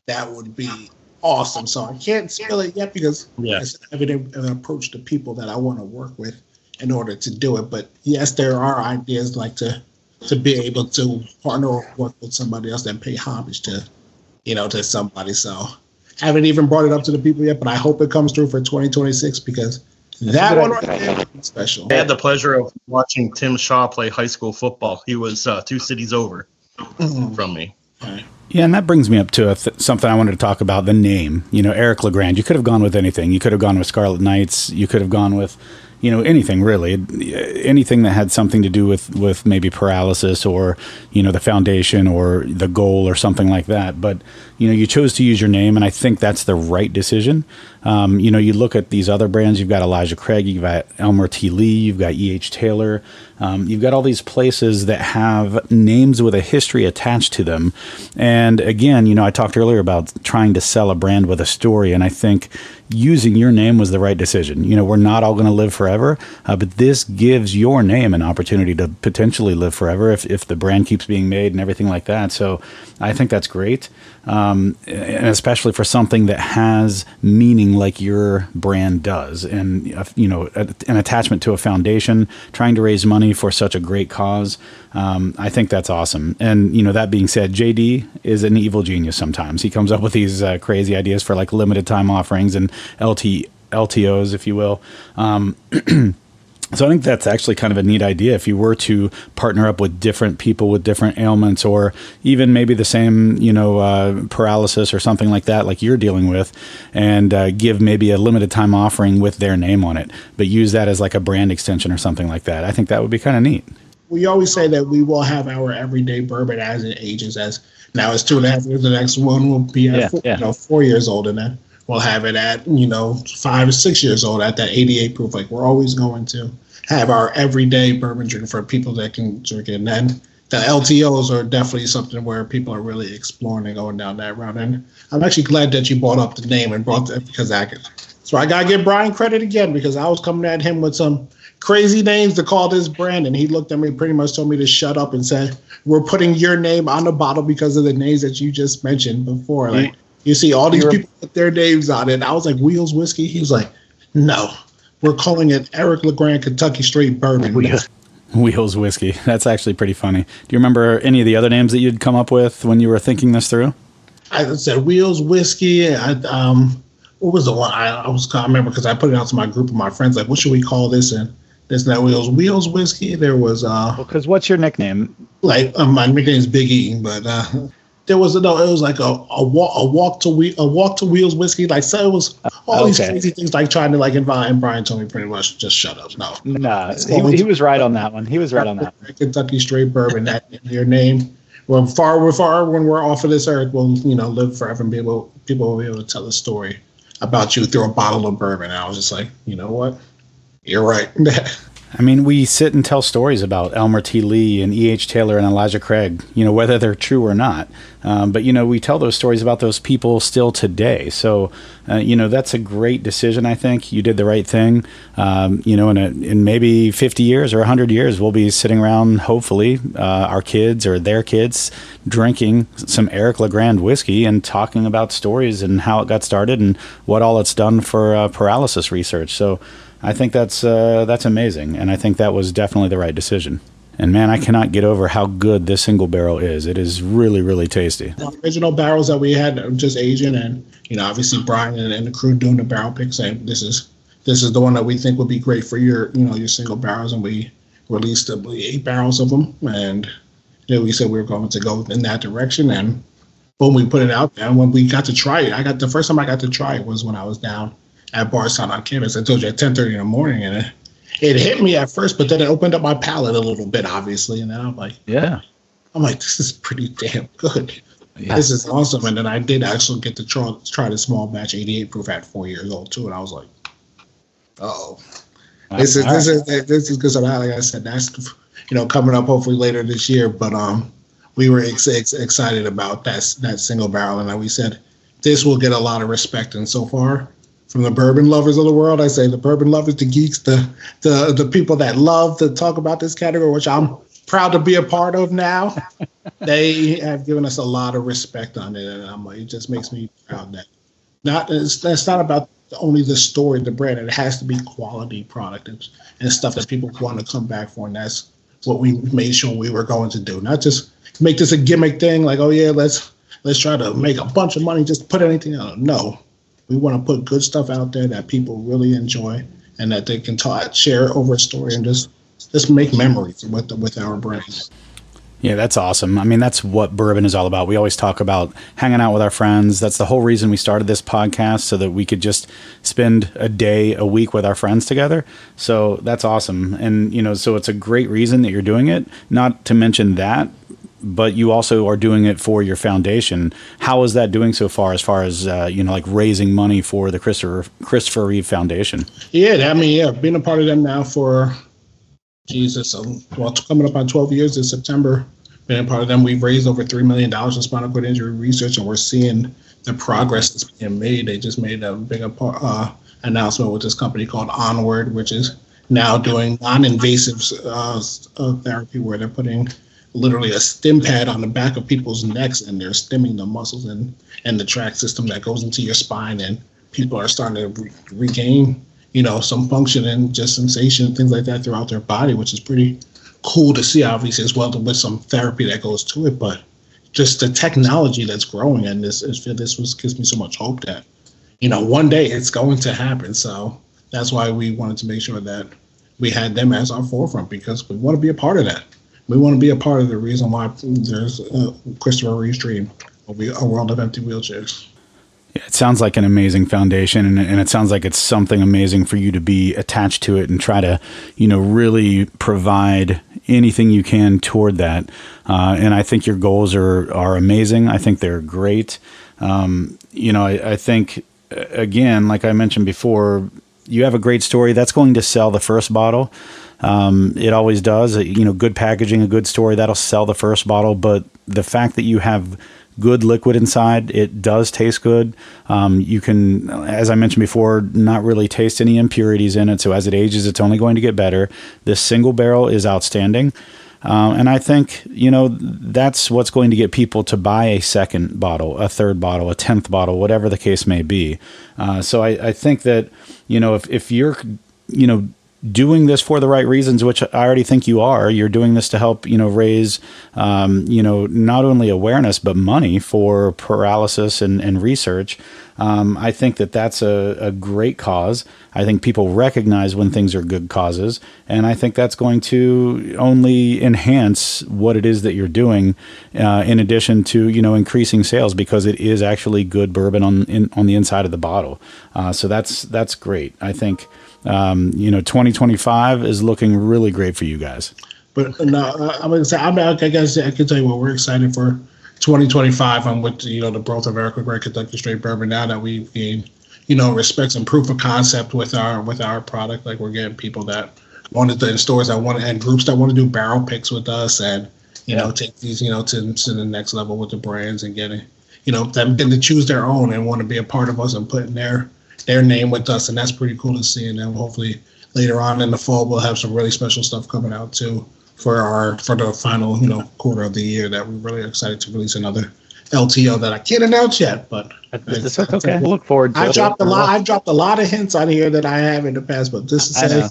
that would be awesome. So I can't spill it yet because I haven't approached the people that I want to work with in order to do it. But yes, there are ideas like to be able to partner or work with somebody else and pay homage to somebody. So I haven't even brought it up to the people yet, but I hope it comes through for 2026 because that one right there is special. I had the pleasure of watching Tim Shaw play high school football. He was 2 cities over from me. Yeah, and that brings me up to something I wanted to talk about, the name. Eric LeGrand. You could have gone with anything. You could have gone with Scarlet Knights. You could have gone with, anything really. Anything that had something to do with maybe paralysis or, the foundation or the goal or something like that. But, you chose to use your name, and I think that's the right decision. You look at these other brands. You've got Elijah Craig. You've got Elmer T. Lee. You've got E.H. Taylor. You've got all these places that have names with a history attached to them. And again, I talked earlier about trying to sell a brand with a story, and I think using your name was the right decision. We're not all going to live forever, but this gives your name an opportunity to potentially live forever if the brand keeps being made and everything like that. So I think that's great. And especially for something that has meaning like your brand does, and an attachment to a foundation, trying to raise money for such a great cause. I think that's awesome. And that being said, JD is an evil genius. Sometimes he comes up with these crazy ideas for like limited time offerings and LTOs, if you will. So I think that's actually kind of a neat idea if you were to partner up with different people with different ailments, or even maybe the same, paralysis or something like that, like you're dealing with, and give maybe a limited time offering with their name on it, but use that as like a brand extension or something like that. I think that would be kind of neat. We always say that we will have our everyday bourbon as it ages. As now it's 2.5 years. The next one will be at 4 years old, and then we'll have it at 5 or 6 years old at that 88 proof. Like, we're always going to have our everyday bourbon drink for people that can drink it. And then the LTOs are definitely something where people are really exploring and going down that route. And I'm actually glad that you brought up the name and brought that, because so I gotta give Brian credit again, because I was coming at him with some crazy names to call this brand, and he looked at me, pretty much told me to shut up, and said, "We're putting your name on the bottle because of the names that you just mentioned before." Like, you see all these people put their names on it. I was like, Wheels Whiskey? He was like, "No, we're calling it Eric LeGrand Kentucky Straight Bourbon." Wheels Whiskey. That's actually pretty funny. Do you remember any of the other names that you'd come up with when you were thinking this through? I said Wheels Whiskey. What was the one? I remember, because I put it out to my group of my friends, like, what should we call this? And there's no Wheels Whiskey. There was because what's your nickname? Like, my nickname is Big E, but there was it was like a walk to Wheels Whiskey. Like, so it was all these crazy things, like trying to like invite. And Brian told me pretty much just shut up. No, he was right on that one. He was right on that. Kentucky Straight Bourbon, that your name. Well, far when we're off of this earth, we'll live forever, and people will be able to tell a story about you through a bottle of bourbon. And I was just like, you know what? You're right. I mean, we sit and tell stories about Elmer T. Lee and E.H. Taylor and Elijah Craig, whether they're true or not. But we tell those stories about those people still today. So, that's a great decision, I think. You did the right thing. In maybe 50 years or 100 years, we'll be sitting around, hopefully, our kids or their kids, drinking some Eric LeGrand whiskey and talking about stories and how it got started and what all it's done for paralysis research. So I think that's amazing, and I think that was definitely the right decision. And man, I cannot get over how good this single barrel is. It is really, really tasty. The original barrels that we had are just aging, and obviously Brian and the crew doing the barrel pick, saying this is the one that we think would be great for your your single barrels, and we released 8 barrels of them, and we said we were going to go in that direction, and boom, we put it out there. And when we got to try it, the first time I got to try it was when I was down at Bardstown on campus. I told you, at 10:30 in the morning, and it hit me at first, but then it opened up my palate a little bit, obviously, and then I'm like, this is pretty damn good. Yeah. This is awesome. And then I did actually get to try the small batch 88 proof at 4 years old too, and I was like, this is good. So like I said, that's coming up hopefully later this year. But we were excited about that single barrel, and like we said, this will get a lot of respect. And so far, from the bourbon lovers of the world, I say the bourbon lovers, the geeks, the people that love to talk about this category, which I'm proud to be a part of now, they have given us a lot of respect on it, and I'm like, it just makes me proud that it's not about only the story, the brand. It has to be quality product and stuff that people want to come back for, and that's what we made sure we were going to do. Not just make this a gimmick thing, like, oh yeah, let's try to make a bunch of money, just put anything out. No. We want to put good stuff out there that people really enjoy and that they can share over a story and just make memories with our brands. Yeah, that's awesome. I mean, that's what bourbon is all about. We always talk about hanging out with our friends. That's the whole reason we started this podcast, so that we could just spend a day a week with our friends together. So that's awesome. And, so it's a great reason that you're doing it, not to mention that, but you also are doing it for your foundation. How is that doing so far as like raising money for the Christopher Reeve Foundation? Yeah, being a part of them now for coming up on 12 years in September. Being a part of them, we've raised over $3 million in spinal cord injury research, and we're seeing the progress that's being made. They just made a big announcement with this company called Onward, which is now doing non-invasive therapy, where they're putting literally a stim pad on the back of people's necks, and they're stimming the muscles and the tract system that goes into your spine, and people are starting to regain some function and just sensation, things like that throughout their body, which is pretty cool to see, obviously, as well, with some therapy that goes to it. But just the technology that's growing, and this gives me so much hope that one day it's going to happen. So that's why we wanted to make sure that we had them as our forefront because we want to be a part of that. We want to be a part of the reason why there's Christopher Reeve's dream, a world of empty wheelchairs. It sounds like an amazing foundation, and it sounds like it's something amazing for you to be attached to it and try to, really provide anything you can toward that. And I think your goals are amazing. I think they're great. I think, again, like I mentioned before, you have a great story that's going to sell the first bottle. It always does. Good packaging, a good story, that'll sell the first bottle. But the fact that you have good liquid inside, it does taste good. You can, as I mentioned before, not really taste any impurities in it. So as it ages, it's only going to get better. This single barrel is outstanding. And I think, that's what's going to get people to buy a second bottle, a third bottle, a 10th bottle, whatever the case may be. So I think that, if you're, doing this for the right reasons, which I already think you're doing this to help, raise, not only awareness, but money for paralysis and research. I think that's a great cause. I think people recognize when things are good causes. And I think that's going to only enhance what it is that you're doing, in addition to, increasing sales, because it is actually good bourbon on the inside of the bottle. So that's great. I think, 2025 is looking really great for you guys. But no, I'm going to say, I guess I can tell you what we're excited for 2025 on with, the growth of Eric LeGrand Kentucky Straight Bourbon. Now that we've gained, respect and proof of concept with our product, like we're getting people that wanted to, in stores that want, and groups that want to do barrel picks with us and, take these, to the next level with the brands and getting, them to choose their own and want to be a part of us and putting their name with us. And that's pretty cool to see. And then hopefully later on in the fall, we'll have some really special stuff coming out too for the final, quarter of the year that we're really excited to release another LTO that I can't announce yet, but it's okay. We'll look forward to it. I've dropped a lot of hints on here that I have in the past, but just to say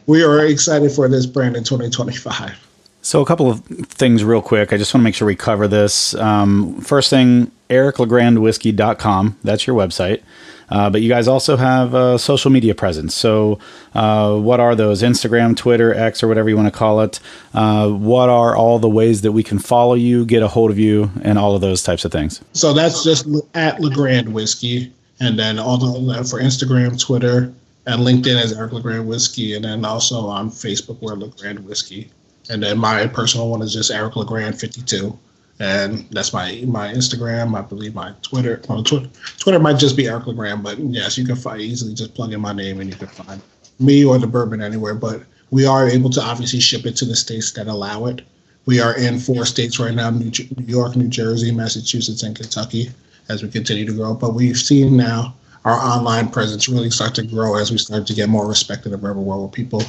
we are excited for this brand in 2025. So a couple of things real quick. I just want to make sure we cover this. First thing, ericlegrandwhiskey.com. That's your website. But you guys also have a social media presence. So what are those? Instagram, Twitter, X, or whatever you want to call it. What are all the ways that we can follow you, get a hold of you, and all of those types of things? So that's just at LeGrand Whiskey. And then all for Instagram, Twitter, and LinkedIn as Eric LeGrand Whiskey. And then also on Facebook, we're LeGrand Whiskey. And then my personal one is just Eric LeGrand 52. And that's my Instagram. I believe my Twitter. Well, Twitter might just be Eric LeGrand, but yes, you can easily just plug in my name and you can find me or the bourbon anywhere. But we are able to obviously ship it to the states that allow it. We are in 4 states right now: New York, New Jersey, Massachusetts, and Kentucky, as we continue to grow. But we've seen now our online presence really start to grow as we start to get more respect in the bourbon world, where people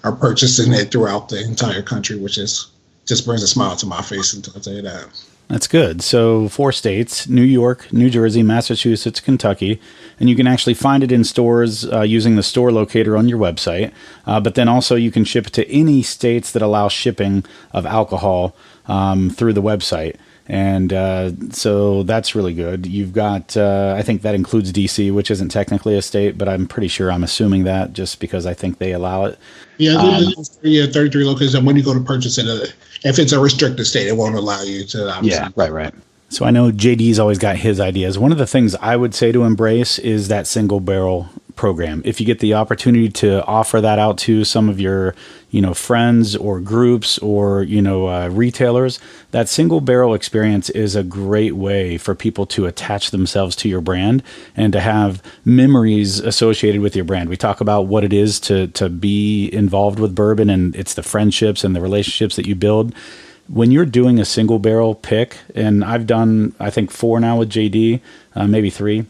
are purchasing it throughout the entire country, which just brings a smile to my face, until I tell you that. That's good. So 4 states: New York, New Jersey, Massachusetts, Kentucky. And you can actually find it in stores using the store locator on your website. But then also you can ship it to any states that allow shipping of alcohol through the website. And so that's really good. You've got, I think that includes DC, which isn't technically a state, but I'm assuming that just because I think they allow it. Yeah, 33 locations. And when you go to purchase it, if it's a restricted state, it won't allow you to. Obviously. Yeah, right. So I know JD's always got his ideas. One of the things I would say to embrace is that single barrel program. If you get the opportunity to offer that out to some of your, friends or groups or, retailers, that single barrel experience is a great way for people to attach themselves to your brand and to have memories associated with your brand. We talk about what it is to be involved with bourbon, and it's the friendships and the relationships that you build. When you're doing a single barrel pick, and I've done, I think 4 now with JD, maybe 3,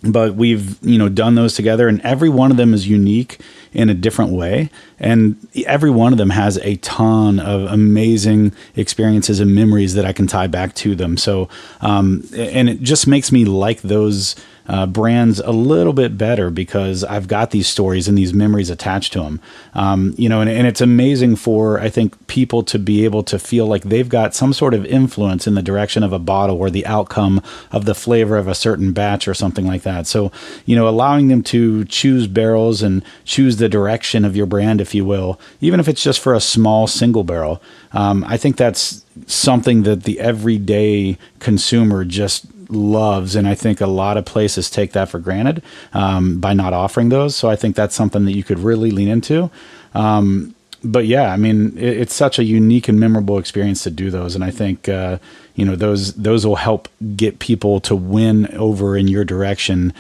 but we've, done those together, and every one of them is unique in a different way. And every one of them has a ton of amazing experiences and memories that I can tie back to them. So, and it just makes me like those brands a little bit better because I've got these stories and these memories attached to them. And it's amazing for, I think, people to be able to feel like they've got some sort of influence in the direction of a bottle or the outcome of the flavor of a certain batch or something like that. So, allowing them to choose barrels and choose the direction of your brand, if you will, even if it's just for a small single barrel, I think that's something that the everyday consumer just loves. And I think a lot of places take that for granted by not offering those. So I think that's something that you could really lean into. But yeah, I mean, it's such a unique and memorable experience to do those. And I think, those will help get people to win over in your direction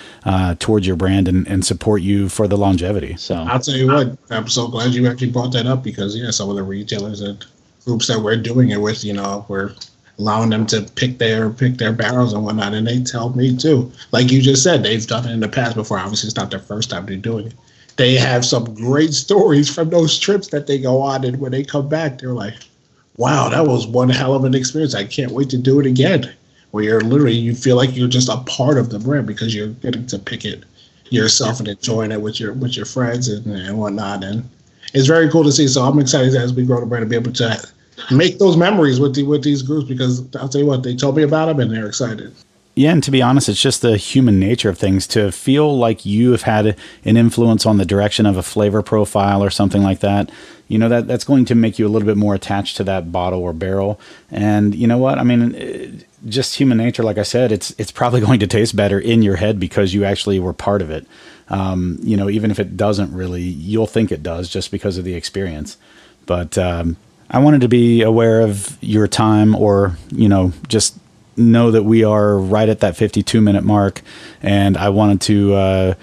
towards your brand and support you for the longevity. So I'll tell you what, I'm so glad you actually brought that up because, some of the retailers and groups that we're doing it with, we're allowing them to pick their barrels and whatnot. And they tell me too, like you just said, they've done it in the past before. Obviously, it's not their first time they're doing it. They have some great stories from those trips that they go on, and when they come back, they're like, wow, that was one hell of an experience. I can't wait to do it again. Where you feel like you're just a part of the brand because you're getting to pick it yourself and enjoying it with your friends and whatnot. And it's very cool to see. So I'm excited as we grow the brand to be able to make those memories with these groups because I'll tell you what, they told me about them and they're excited. Yeah, and to be honest, it's just the human nature of things to feel like you have had an influence on the direction of a flavor profile or something like that. That's going to make you a little bit more attached to that bottle or barrel. And you know what? I mean, just human nature, like I said, it's probably going to taste better in your head because you actually were part of it. Even if it doesn't really, you'll think it does just because of the experience. But I wanted to be aware of your time or, just know that we are right at that 52-minute mark. And I wanted to,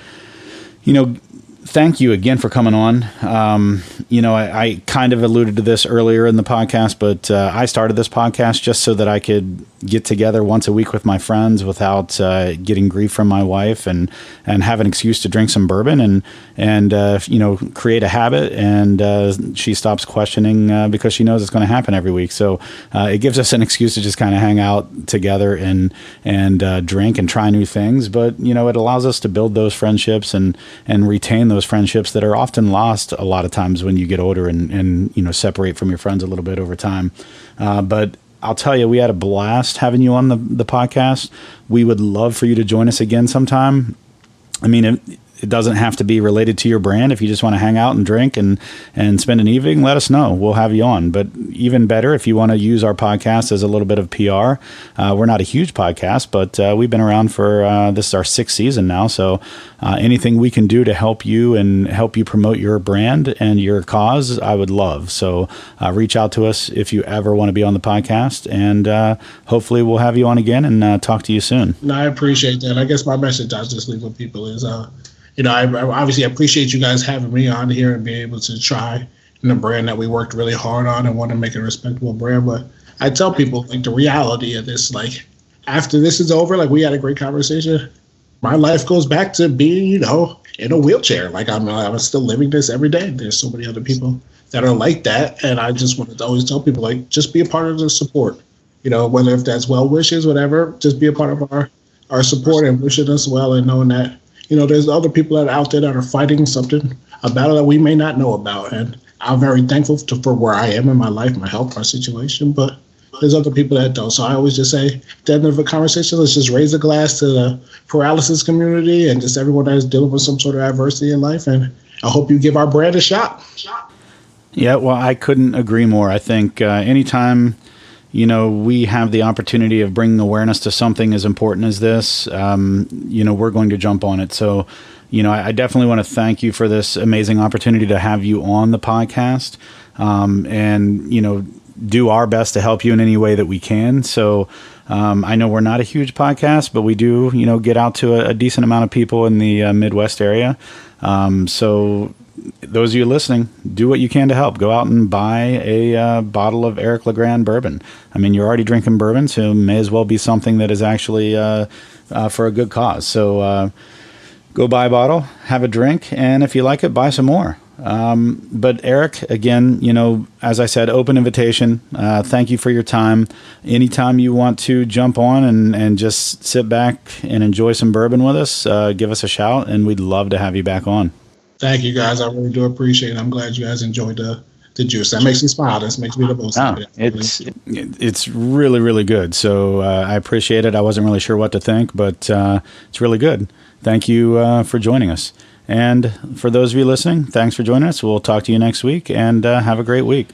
thank you again for coming on. I kind of alluded to this earlier in the podcast, but I started this podcast just so that I could get together once a week with my friends without getting grief from my wife and have an excuse to drink some bourbon and create a habit. And she stops questioning because she knows it's going to happen every week. So it gives us an excuse to just kind of hang out together and drink and try new things. But, it allows us to build those friendships and retain those friendships that are often lost a lot of times when you get older and separate from your friends a little bit over time. But I'll tell you, we had a blast having you on the podcast. We would love for you to join us again sometime. I mean, it doesn't have to be related to your brand. If you just want to hang out and drink and spend an evening, let us know. We'll have you on. But even better, if you want to use our podcast as a little bit of PR, we're not a huge podcast, but we've been around for, this is our 6th season now. So anything we can do to help you and help you promote your brand and your cause, I would love. So reach out to us if you ever want to be on the podcast. And hopefully we'll have you on again and talk to you soon. No, I appreciate that. I guess my message I'll just leave with people is, I obviously appreciate you guys having me on here and being able to try a brand that we worked really hard on and want to make a respectable brand. But I tell people, like, the reality of this, like, after this is over, like, we had a great conversation. My life goes back to being, in a wheelchair. Like, I'm still living this every day. There's so many other people that are like that. And I just wanted to always tell people, like, just be a part of the support. Whether if that's well wishes, whatever, just be a part of our support and wishing us well and knowing that, there's other people that are out there that are fighting a battle that we may not know about. And I'm very thankful for where I am in my life, my health, my situation, but there's other people that don't. So I always just say, at the end of a conversation, let's just raise a glass to the paralysis community and just everyone that is dealing with some sort of adversity in life. And I hope you give our brand a shot. Yeah, well, I couldn't agree more. I think anytime we have the opportunity of bringing awareness to something as important as this, we're going to jump on it. So, I definitely want to thank you for this amazing opportunity to have you on the podcast, and, do our best to help you in any way that we can. So, I know we're not a huge podcast, but we do, get out to a decent amount of people in the Midwest area. So those of you listening, do what you can to help. Go out and buy a bottle of Eric LeGrand bourbon. I mean, you're already drinking bourbon, so it may as well be something that is actually for a good cause. So go buy a bottle, have a drink, and if you like it, buy some more. But Eric, again, as I said, open invitation. Thank you for your time. Anytime you want to jump on and just sit back and enjoy some bourbon with us, give us a shout, and we'd love to have you back on. Thank you, guys. I really do appreciate it. I'm glad you guys enjoyed the juice. That makes me smile. That makes me the most happy. It's really, really good. So I appreciate it. I wasn't really sure what to think, but it's really good. Thank you for joining us. And for those of you listening, thanks for joining us. We'll talk to you next week, and have a great week.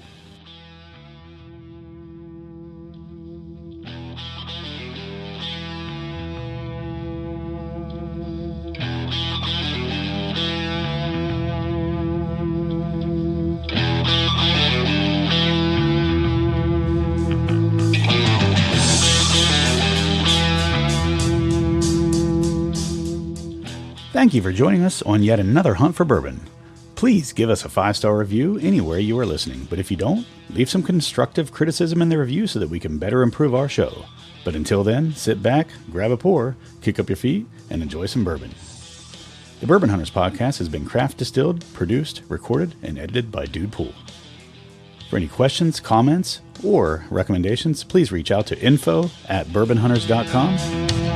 Thank you for joining us on yet another hunt for bourbon. Please give us a 5-star review anywhere you are listening, but if you don't, leave some constructive criticism in the review so that we can better improve our show. But until then, sit back, grab a pour, kick up your feet, and enjoy some bourbon. The Bourbon Hunters podcast has been craft distilled, produced, recorded, and edited by Dude Pool. For any questions, comments, or recommendations, please reach out to info@bourbonhunters.com.